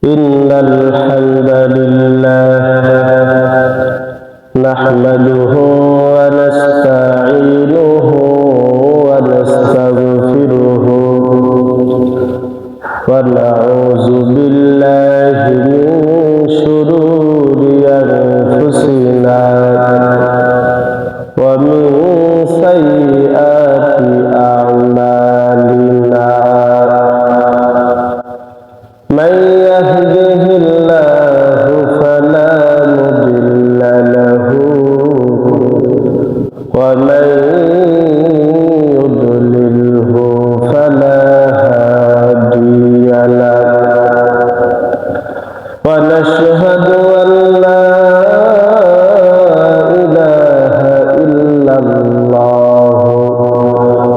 إن الحمد لله نحمده ونستعينه ونستغفره ونعوذ بالله من شرور أنفسنا ومن سيئات أعمالنا من يهده الله فلا مضل له ومن يضلله فلا هادي له ونشهد أن لا إله إلا الله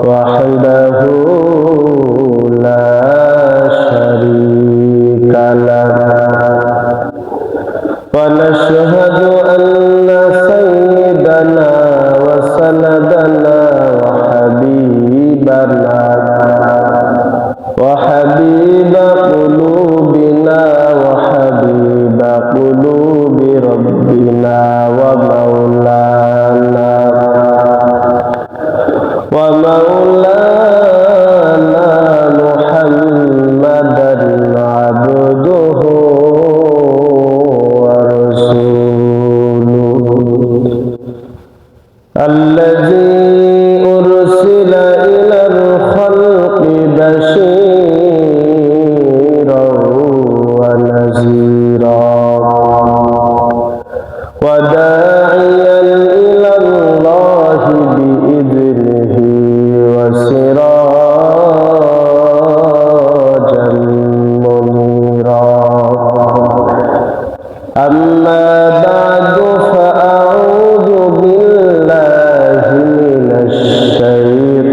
وحده لا شريك له ونشهد أن سيدنا وسندنا وحبيب قلوبنا وحبيب قلوب ربنا ومولانا محمدا عبده ورسوله الذي أرسل إلى الخلق بشيرا ونذيرا وداعيا إلى الله بإذنه وسراجا منيرا أما بعد فأعوذ بالله من الشيطان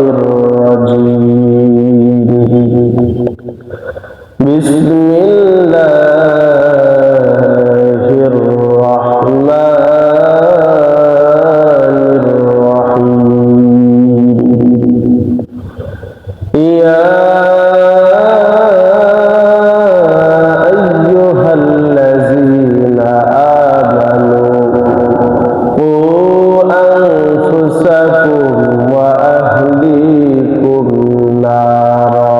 الرجيم بسم الله الرحمن الرحيم يا أيها الذين آمنوا قوا أنفسكم وأهليكم نارا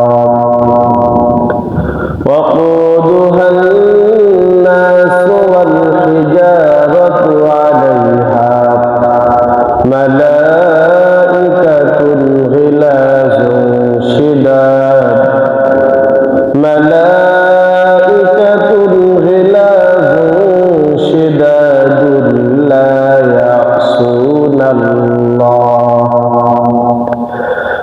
وقودها الناس والحجارة عليها ملائكة غلاظ شداد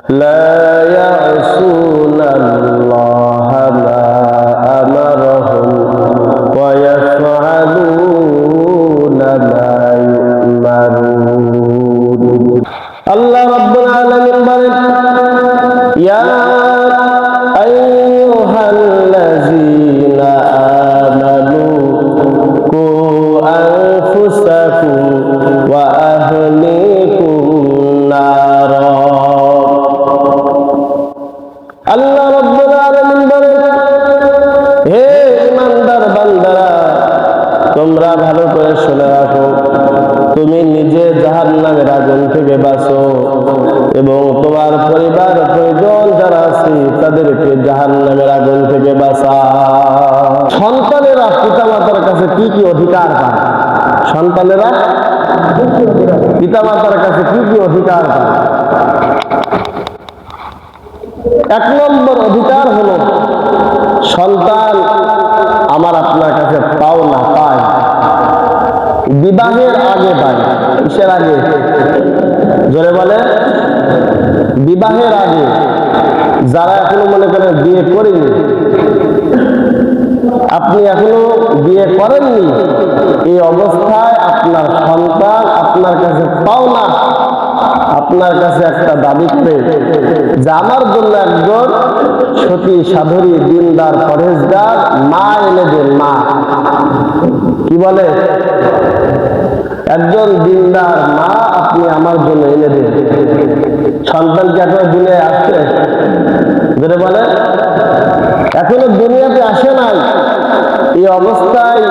لا يعصون الله ما أمرهم ويفعلون ما يؤمرون আল্লাহ রাব্বুল আলামিন বলেন ইয়া আইয়ুহাল্লাযীনা আমানু কু আনফুসাকুম ওয়া আহলিকুম নারা আল্লাহ রাব্বুল আলামিন বলেন হে ঈমানদার বান্দারা তোমরা ভালো করে শুনে রাখো তুমি নিজে জাহান্নামের আগুন থেকে বাঁচো এবং তোমার পরিবার পরিজন যারা আছে তাদেরকে জাহান্নামের আগুন থেকে বাঁচাও সন্তানেরা পিতামাতার কাছে কি কি অধিকার পায় সন্তানেরা পিতামাতার কাছে কি কি অধিকার পায় এক নম্বর অধিকার হলো সন্তান আমার আপনার কাছে পাওনা পায় বিবাহের আগে পায় কিসের আগে জোরে বলে বিবাহের আগে যারা এখনো মনে করেন বিয়ে করেনি আপনি এখনো বিয়ে করেননি এই অবস্থায় আপনার সন্তান আপনার কাছে পাওনা আপনার কাছে একটা দাবি করে যে আমার জন্য একজন সতী সাধুরী দিনদার পরহেজগার মা এনে দেন মা কি বলে একজন দিনদার মা আপনি আমার জন্য এনে দেন সন্তান কি এখনো দুনিয়ায় আসছে ধরে বলে এখনো দুনিয়াতে আসে নাই, এই অবস্থায়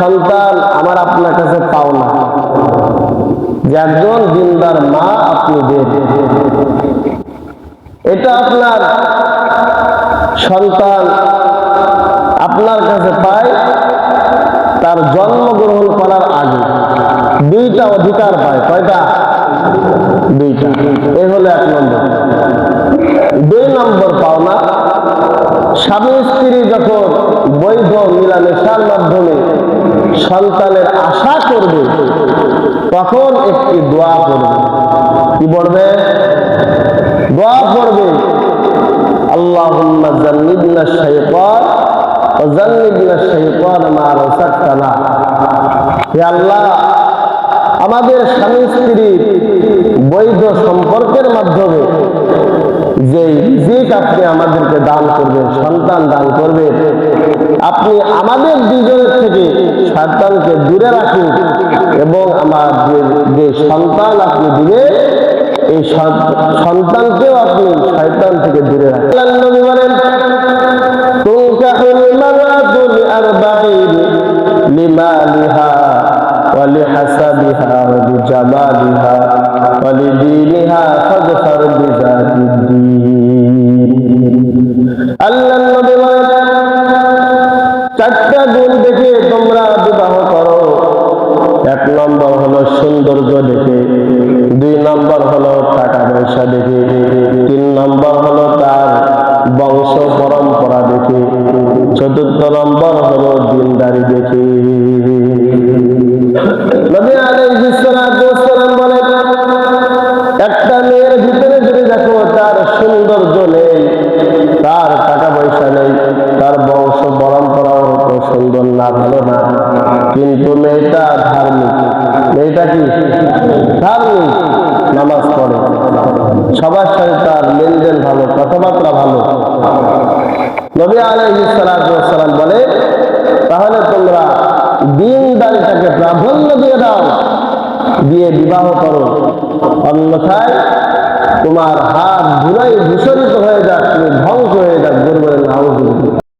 সন্তান আমার আপনার কাছে পাও না যে একজন দিনদার মা আপনি দেন। এটা আপনার সন্তান আপনার কাছে পায় তার জন্মগ্রহণ করার আগে। দুইটা অধিকার পায়। কয়টা? দুইটা। এই হলো 1 নম্বর। 2 নম্বর পাওনা, স্বামী স্ত্রী যখন বৈধ মিলামেশার মাধ্যমে সন্তানের আশা করবে তখন একটি দোয়া করবে। কি পড়বে? দোয়া করবে, আল্লাহুম্মা জান্নিবনা শাইতান ওয়া জান্নিবনা শাইতান মা রাযাকতানা। হে আল্লাহ, আমাদের স্বামী স্ত্রীর বৈধ সম্পর্কের মাধ্যমে যে রিজিক আপনি আমাদেরকে দান করবেন, সন্তান দান করবেন, আপনি আমাদের দুজনের থেকে শয়তানকে দূরে রাখুন এবং আমার যে সন্তান আপনি দিবেন এই সন্তানকেও আপনি শয়তান থেকে দূরে রাখুন। আল্লাহর নবী বলেন, তুনকাহুল মারআতু লিআরবাঈন লিমালিহা ওয়া লিহাসাবিহা ওয়া লিজামালিহা ওয়া লিদীনিহা ফাযফার বিযাতিদ্দীন। আল্লাহর নবী বলেন, 4টা গুণ দেখে তোমরা বিবাহ করো। 1 নম্বর হলো সৌন্দর্য দেখে, 2 নম্বর হলো টাকা পয়সা দেখে, 3 নম্বর হলো তার বংশ পরম্পরা দেখে, 4র্থ নম্বর হলো দিনদারি দেখে। নবী আলাইহিস সালাতু ওয়াস সালাম বলেন, একটা মেয়ের ভিতরে যদি দেখো তার সৌন্দর্য নেই, তার টাকা পয়সা নেই, তার বংশ পরম্পরাও সুন্দর না, ভালো না, কিন্তু মেয়েটা ধার্মিক, মেয়েটা কি ধার্মিক, নামাজ পড়ে, সবার সাথে তার লেনদেন ভালো, কথাবার্তা ভালো, নবী আলাইহিস সালাতু ওয়াস সালাম বলে তাহলে তোমরা দিনদারিটাকে প্রাধান্য দিয়ে দাও, দিয়ে বিবাহ করো, অন্যথায় তোমার হাত ধুলাই দূষণিত হয়ে যাক, তুমি ধ্বংস হয়ে যাক। বলবেন নাউযুবিল্লাহ।